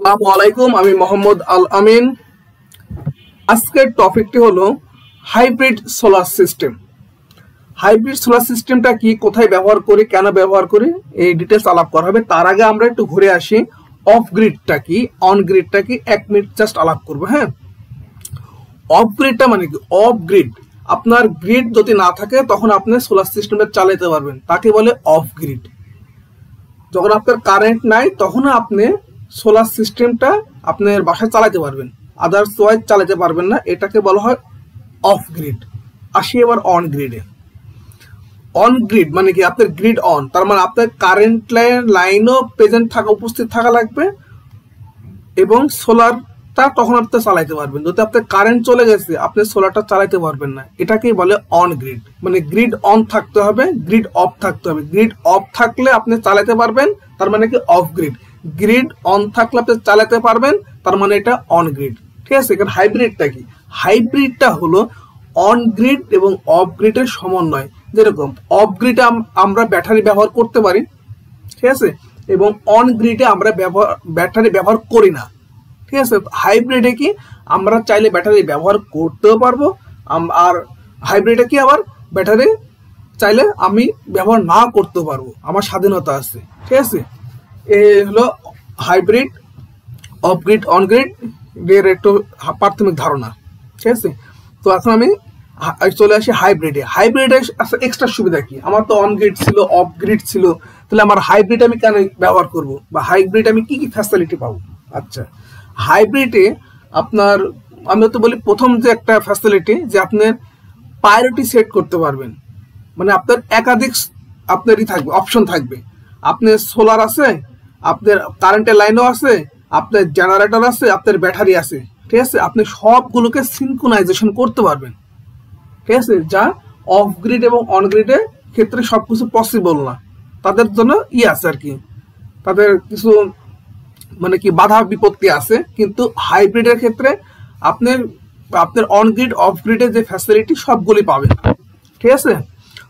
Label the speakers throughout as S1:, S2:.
S1: আসসালামু আলাইকুম, আমি মোহাম্মদ আল আমিন। আজকের টপিকটি হলো hybrid solar system. Hybrid solar সিস্টেমটা কি, কোথায় ব্যবহার করি, কেন ব্যবহার করি, এই ডিটেলস আলাপ করা হবে। তার আগে আমরা একটু ঘুরে আসি অফ গ্রিডটা কি, অন গ্রিডটা কি, 1 মিনিট জাস্ট আলাপ করবো। হ্যাঁ, অফ গ্রিডটা মানে কি? অফ গ্রিড, আপনার গ্রিড যদি না থাকে তখন আপনি সোলার সিস্টেমটা চালাতে পারবেন, তাকে বলে অফ গ্রিড। যখন আপনার কারেন্ট নাই তখন আপনি সোলার সিস্টেমটা আপনার বাসায় চালাতে পারবেন, আদারওয়াইজ চালাতে পারবেন না, এটাকে বলা হয় অফ গ্রিড। আসি এবার অন গ্রিডে। অন গ্রিড মানে কি? আপনার গ্রিড অন, তার মানে আপনার কারেন্ট লাইনও প্রেজেন্ট থাকা, উপস্থিত থাকা লাগবে, এবং সোলারটা তখন আপনি চালাইতে পারবেন। যদি আপনার কারেন্ট চলে গেছে আপনি সোলারটা চালাইতে পারবেন না, এটাকেই বলে অন গ্রিড। মানে গ্রিড অন থাকতে হবে, গ্রিড অফ থাকতে হবে। গ্রিড অফ থাকলে আপনি চালাতে পারবেন, তার মানে কি অফ গ্রিড। গ্রিড অন থাকলে আপনি চালাতে পারবেন, তার মানে এটা অন গ্রিড। ঠিক আছে? এখানে হাইব্রিডটা কি? হাইব্রিডটা হলো অন গ্রিড এবং অফ গ্রিডের সমন্বয়। যেরকম অফ গ্রিডে আমরা ব্যাটারি ব্যবহার করতে পারি, ঠিক আছে, এবং অন গ্রিডে আমরা ব্যাটারি ব্যবহার করি না। ঠিক আছে? হাইব্রিডে কি? আমরা চাইলে ব্যাটারি ব্যবহার করতেও পারবো, আর হাইব্রিডে কি আবার ব্যাটারি চাইলে আমি ব্যবহার না করতে পারবো, আমার স্বাধীনতা আছে। ঠিক আছে? এ হলো hybrid, of grid, on grid এর একটু প্রাথমিক ধারণা। ঠিক আছে? তো এখন আমি চলে আসি হাইব্রিডে। হাইব্রিডে এক্সট্রা সুবিধা কি? আমার তো অন গ্রিড ছিল, অফ গ্রিড ছিল, তাহলে আমার হাইব্রিড আমি কেন ব্যবহার করব, বা হাইব্রিড আমি কি কি ফ্যাসিলিটি পাবো? আচ্ছা, হাইব্রিডে আপনার, আমি তো বলি প্রথম যে একটা ফ্যাসিলিটি, যে আপনার প্রায়োরিটি সেট করতে পারবেন। মানে আপনার একাধিক আপনারই থাকবে, অপশন থাকবে। আপনার সোলার আছে, আপনার কারেন্টের লাইনও আছে, আপনার জেনারেটর আছে, আপনার ব্যাটারি আছে। ঠিক আছে? আপনি সবগুলোকে সিনক্রোনাইজেশন করতে পারবেন। ঠিক আছে? যা অফ গ্রিড এবং অন গ্রিডের ক্ষেত্রে সবকিছু পসিবল না, তাদের জন্য আছে আর কি, তাদের কিছু মানে কি বাধা বিপত্তি আছে। কিন্তু হাইব্রিডের ক্ষেত্রে আপনার অন গ্রিড, অফ গ্রিডের যে ফ্যাসিলিটি সবগুলি পাবেন। ঠিক আছে?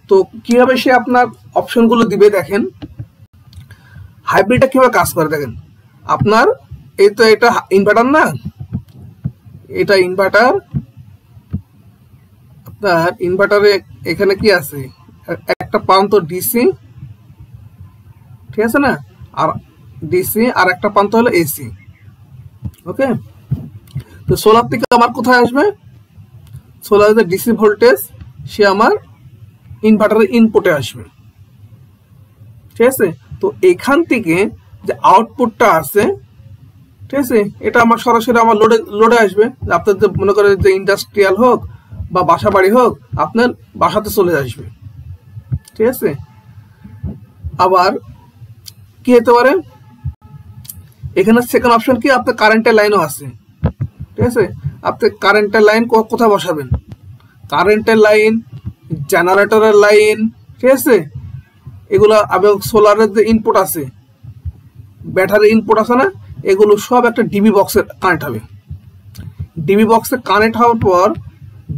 S1: তো কিভাবে সে আপনার অপশনগুলো দিবে দেখেন। হাইব্রিডটা কিভাবে কাজ করে দেখেন। আপনার এই তো এটা ইনভার্টার না, এটা ইনভার্টার। আপনার ইনভার্টারে এখানে কি আছে? একটা প্রান্ত ডিসি, ঠিক আছে না, আর ডিসি, আর একটা প্রান্ত হলো এসি। ওকে, তো সোলার থেকে আমার কোথায় আসবে? সোলার যে ডিসি ভোল্টেজ, সে আমার ইনভার্টারের ইনপুটে আসবে। ঠিক আছে? তো এখান থেকে যে আউটপুটটা আছে, ঠিক আছে, এটা আমার সরাসরি আমার লোডে আসবে। আপনার যে মনে করেন যে ইন্ডাস্ট্রিয়াল হোক বা বাসা বাড়ি হোক, আপনার বাসাতে চলে আসবে। ঠিক আছে? আবার কি হতে পারে, এখানে সেকেন্ড অপশন কি, আপনার কারেন্টের লাইনও আছে। ঠিক আছে? আপনি কারেন্টের লাইন কোথায় বসাবেন? কারেন্টের লাইন, জেনারেটরের লাইন, ঠিক আছে, এগুলো, এবং সোলারের যে ইনপুট আছে, ব্যাটারির ইনপুট আছে না, এগুলো সব একটা ডিবি বক্সে কানেক্ট হবে। ডিবি বক্সে কানেক্ট হওয়ার পর,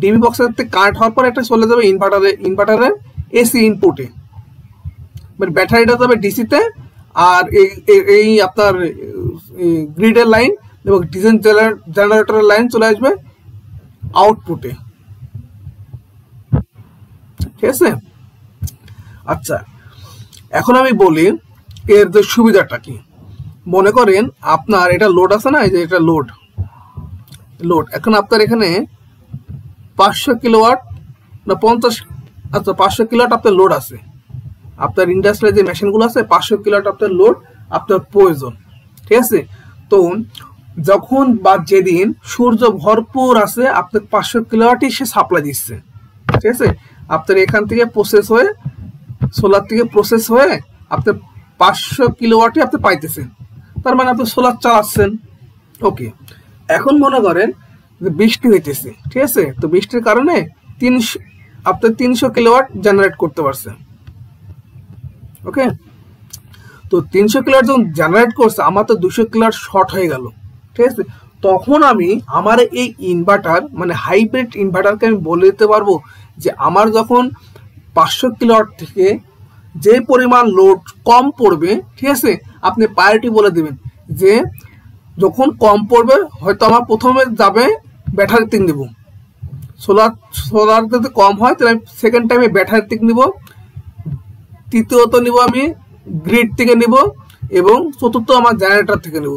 S1: ডিবি বক্সের কানেক্ট হওয়ার পর এটা চলে যাবে ইনভার্টারের এসি ইনপুটে। মানে ব্যাটারিটা যাবে ডিসিতে, আর এই আপনার গ্রিডের লাইন এবং ডিজেল জেনারেটরের লাইন চলে আসবে আউটপুটে। ঠিক আছে? আচ্ছা, এখন আমি বলি এর যে সুবিধাটা কি। মনে করেন আপনার এটা লোড আছে না, এই যে এটা লোড, এখন আপনার এখানে 500 কিলোওয়াট না 50, আচ্ছা 500 কিলোওয়াট আপনার লোড আছে। আপনার ইন্ডাস্ট্রিয়াল যে মেশিনগুলো আছে, 500 কিলোওয়াট আপনার লোড আপনার প্রয়োজন। ঠিক আছে? তো যখন বা যেদিন সূর্য ভরপুর আছে, আপনার 500 কিলোওয়াটই সে সাপ্লাই দিচ্ছে। ঠিক আছে? আপনার এখান থেকে প্রসেস হয়ে, সোলার থেকে প্রসেস হয়ে আপনার 500 কিলোওয়াটই আপনি পাইতেছেন, তার মানে আপনি সোলার চালাচ্ছেন। ওকে, এখন মনে করেন যে বৃষ্টি হইতেছে। ঠিক আছে? তো বৃষ্টির কারণে আপনার 300 কিলোওয়াট জেনারেট করতে পারছে। ওকে, তো 300 কিলোওয়াট যখন জেনারেট করছে, আমার তো 200 কিলোওয়াট শর্ট হয়ে গেল। ঠিক আছে? তখন আমি আমার এই ইনভার্টার, মানে হাইব্রিড ইনভার্টারকে আমি বলে দিতে পারবো যে আমার যখন 500 কিলোওয়াট থেকে যে পরিমাণ লোড কম পড়বে, ঠিক আছে, আপনি প্রায়োরিটি বলে দেবেন যে যখন কম পড়বে হয়তো আমার প্রথমে যাবে ব্যাটারি থেকে নিব, সোলার যদি কম হয় তাহলে আমি সেকেন্ড টাইমে ব্যাটারি থেকে নিব, তৃতীয়ত নিব আমি গ্রিড থেকে নিব, এবং চতুর্থ আমার জেনারেটর থেকে নিব।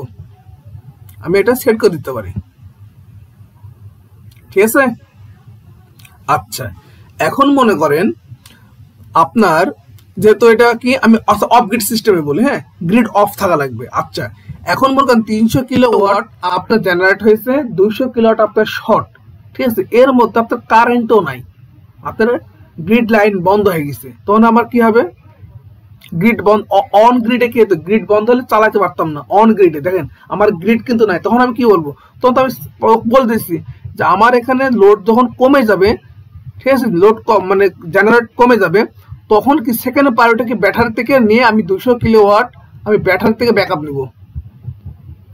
S1: আমি এটা সেট করে দিতে পারি, ঠিক আছে। আচ্ছা, এখন মনে করেন আপনার যেহেতু এটা কি আমি অফ গ্রিড সিস্টেমে বলি, হ্যাঁ, গ্রিড অফ থাকা লাগবে। আচ্ছা, এখন মনে করেন 300 কিলোওয়াট আপনার জেনারেট হয়েছে, 200 কিলোওয়াট আপনার শর্ট, ঠিক আছে, এর মধ্যে আপনার কারেন্টও নাই, আপনার গ্রিড লাইন বন্ধ হয়ে গেছে, তখন আমার কি হবে? গ্রিড বন্ধ, অন গ্রিডে কি হতো? গ্রিড বন্ধ হলে চালাতে পারতাম না। অন গ্রিডে দেখেন আমার গ্রিড কিন্তু নাই, তখন আমি কি বলবো? তখন তো আমি বলে দিচ্ছি যে আমার এখানে লোড যখন কমে যাবে, ঠিক আছে, লোড কম মানে জেনারেট কমে যাবে, তখন কি সেকেন্ড প্রায়োরিটি কি ব্যাটারি থেকে নিয়ে আমি 200 কিলোওয়াট আমি ব্যাটারি থেকে ব্যাকআপ নিব,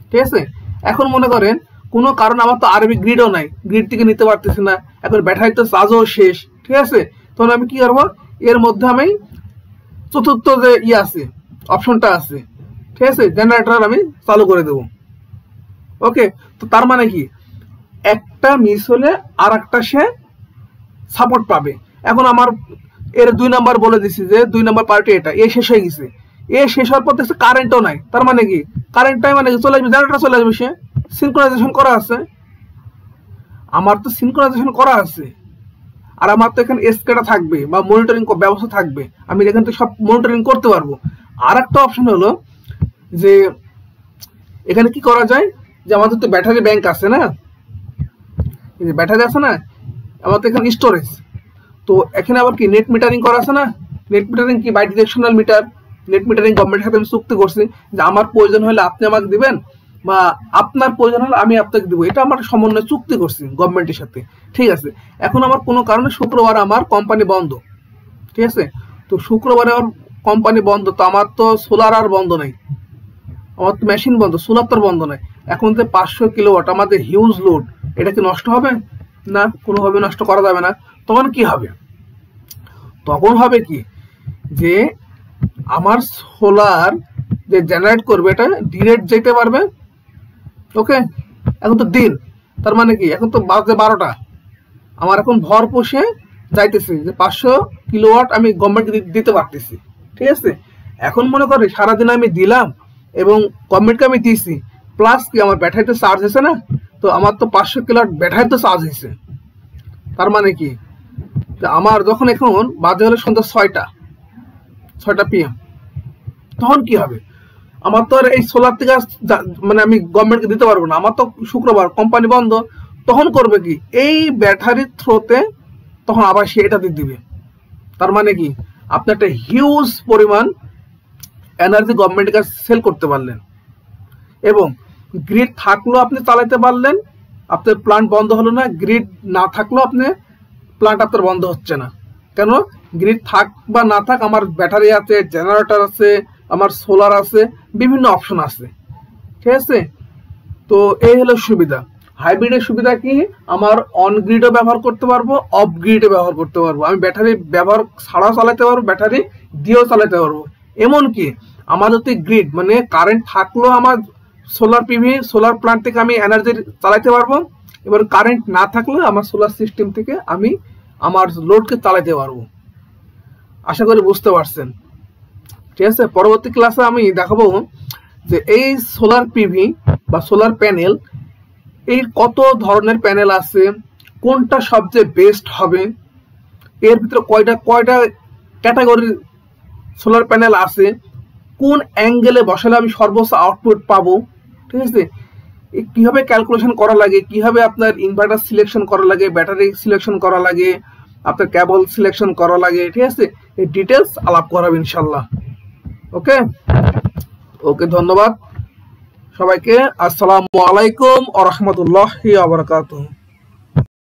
S1: ঠিক আছে। এখন মনে করেন কোনো কারণ আমার তো আরবি গ্রিডও নাই, গ্রিড থেকে নিতে পারতেছি না, এখন ব্যাটারি তো চার্জও শেষ, ঠিক আছে, তখন আমি কি করবো? এর মধ্যে আমি চতুর্থ যে আছে অপশনটা আছে, ঠিক আছে, জেনারেটর আমি চালু করে দেব। ওকে, তো তার মানে কি একটা মিস হলে আর একটা সে সাপোর্ট পাবে। এখন আমার এর 2 নাম্বার বলে দিছি যে 2 নাম্বার পার্টি এটা এ শেষ হয়ে গেছে, এ শেষ হওয়ার পর দেখছে কারেন্টও নাই, তার মানে কি কারেন্টটাই মানে চলে আসবে, জেনারেটর চলে আসবে, সে সিনক্রোনাইজেশন করা আছে, আমার তো সিনক্রোনাইজেশন করা আছে, আর আমার তো এখানে এসকেটা থাকবে বা মনিটরিং ব্যবস্থা থাকবে, আমি এখান থেকে সব মনিটরিং করতে পারবো। আর একটা অপশন হলো যে এখানে কি করা যায়, যে আমাদের তো ব্যাটারি ব্যাংক আছে না, এই যে ব্যাটারি আছে না, আমাদের এখানে স্টোরেজ, তো এখানে আবার কি নেট মিটারিং করা আছে না। নেট মিটারিং কি bidirectional meter, net metering গভর্নমেন্টের সাথে আমি চুক্তি করছি যে আমার প্রয়োজন হলে আপনি আমাকে দিবেন বা আপনার প্রয়োজন হলে আমি আপনাকে দিব, এটা আমার সমন্বয় চুক্তি করছি গভর্নমেন্টের সাথে, ঠিক আছে। এখন আমার কোনো কারণে শুক্রবার আমার কোম্পানি বন্ধ, ঠিক আছে, তো শুক্রবারে আমার কোম্পানি বন্ধ, তো আমার তো সোলার আর বন্ধ নাই, আমার তো মেশিন বন্ধ, সোলার তো বন্ধ নাই। এখন যে 500 কিলোওয়াট আমাদের হিউজ লোড, এটা কি নষ্ট হবে? না, কোনোভাবে নষ্ট করা যাবে না। তখন কি হবে? তখন হবে কি যে আমার সোলার যে জেনারেট করবে এটা ডিরেক্ট যেতে পারবে। ওকে, এখন তো দিন, তার মানে কি এখন তো বাজে 12টা, আমার এখন ভর পোষে যাইতেছে যে 500 কিলোওয়াট আমি গভর্নমেন্টকে দিতে পারতেছি, ঠিক আছে। এখন মনে করে সারাদিন আমি দিলাম এবং গভর্নমেন্টকে আমি দিয়েছি, প্লাস কি আমার ব্যাটারিতে চার্জ হয়েছে না, তো আমার তো 500 কিলোওয়াট ব্যাটারিতে চার্জ হয়েছে, তার মানে কি আমার যখন এখন বাজে হলে সন্ধ্যা 6টা PM, তখন কি হবে? আমার তো আর এই সোলার থেকে মানে আমি গভর্নমেন্টকে দিতে পারবো না, আমার তো শুক্রবার কোম্পানি বন্ধ, তখন করবে কি এই ব্যাটারির থ্রোতে তখন আবার সে এটা দিয়ে দিবে। তার মানে কি আপনি একটা হিউজ পরিমাণ এনার্জি গভর্নমেন্টের কাছে সেল করতে পারলেন, এবং গ্রিড থাকলেও আপনি চালাতে পারলেন, আপনার প্ল্যান্ট বন্ধ হলো না, গ্রিড না থাকলেও আপনি প্ল্যান্ট আপনার বন্ধ হচ্ছে না। কেন? গ্রিড থাক বা না থাক আমার ব্যাটারি আছে, জেনারেটর আছে, আমার সোলার আছে, বিভিন্ন অপশন আছে, ঠিক আছে। তো এই হলো সুবিধা। হাইব্রিডের সুবিধা কি, আমার অন গ্রিডও ব্যবহার করতে পারবো, অফ গ্রিডে ব্যবহার করতে পারবো, আমি ব্যাটারি ব্যবহার ছাড়াও চালাতে পারবো, ব্যাটারি দিয়েও চালাতে পারবো। এমনকি আমার যদি গ্রিড মানে কারেন্ট থাকলেও আমার সোলার পিভি সোলার প্ল্যান্ট থেকে আমি এনার্জি চালাতে পারবো, এবার কারেন্ট না থাকলে আমার সোলার সিস্টেম থেকে আমি আমার লোডকে চালাতে পারবো। আশা করি বুঝতে পারছেন, ঠিক আছে। পরবর্তী ক্লাসে আমি দেখাবো যে এই সোলার পিভি বা সোলার প্যানেল এই কত ধরনের প্যানেল আছে, কোনটা সবচেয়ে বেস্ট হবে, এর ভিতরে কয়টা ক্যাটাগরির সোলার প্যানেল আছে, কোন অ্যাঙ্গেলে বসালে আমি সর্বোচ্চ আউটপুট পাবো, ঠিক আছে, কিভাবে ক্যালকুলেশন করা লাগে, কিভাবে আপনার ইনভার্টার সিলেকশন করা লাগে, ব্যাটারি সিলেকশন করা লাগে, আপনার কেবল সিলেকশন করা লাগে, ঠিক আছে, এই ডিটেলস আলাপ করাবো ইনশাল্লাহ। ওকে ওকে, ধন্যবাদ সবাইকে। আসসালামু আলাইকুম ওয়া রাহমাতুল্লাহি ওয়া বারাকাতুহু।